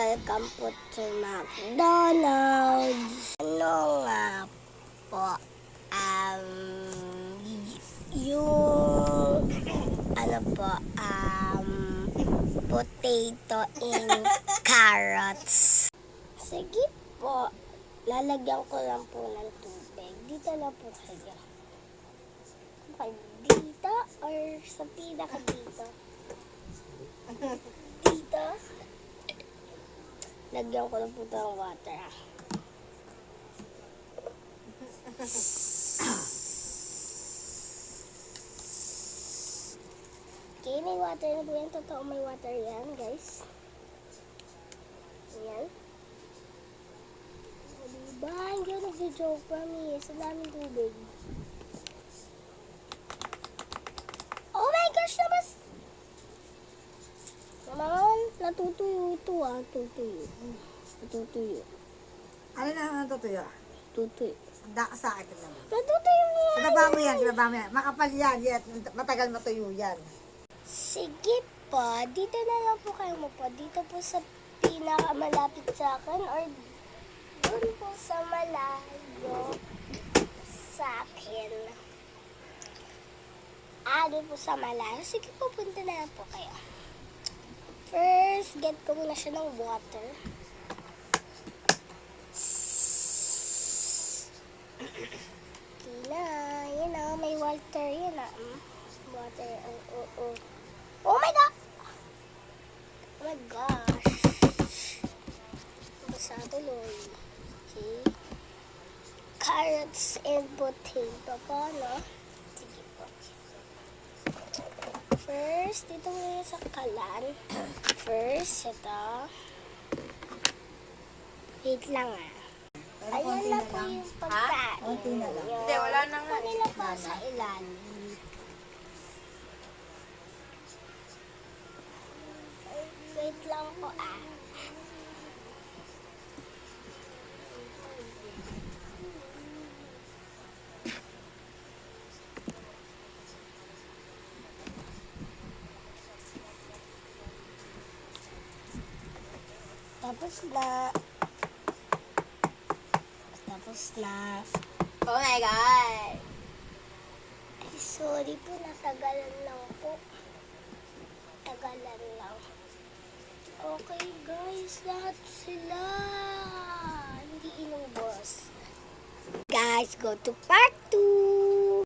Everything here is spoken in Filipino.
Welcome po to McDonald's. Ano nga po, yung, potato in carrots. Sige po, lalagyan ko lang po ng tubig. Dito lang po kayo. Dito or sa pinaka dito? Dito? Lagyan ko lang po ito ng water. Okay, may water na po yan. Totoo may water yan, guys. Ayan. Diba? Hindi ako nag-joke, promise. Ang daming tubig. Oh my gosh, namas! Naman, natutuyo ito Natutuyo. Ano na natutuyo? Tutuyo. Sa akin naman. Natutuyo nga. Ibaba mo yan. Makapal yan. Matagal matuyo yan. Sige po, dito na lang po kayo mo po. Dito po sa pinakamalapit sa akin or doon po sa malayo sa akin. Doon po sa malayo. Sige po, punta na lang po kayo. First, get ko muna siya ng water. Okay na, yun na, may water, yun na. Water, oh my God! Oh my gosh! Basa tuloy. Okay. Carrots and potato po, no? Sige po. First, dito muna sa kalan. First, ito. Wait lang Ayan na po yung pagkain. Konti na lang. Hindi, wala na nga. Kanila po sa ilalim. Wait lang po Tapos na. Oh my God! Ay, sorry po, natagalan lang po. Tagalan lang. Okay guys, lahat sila. Hindi inubos. Guys, go to part 2.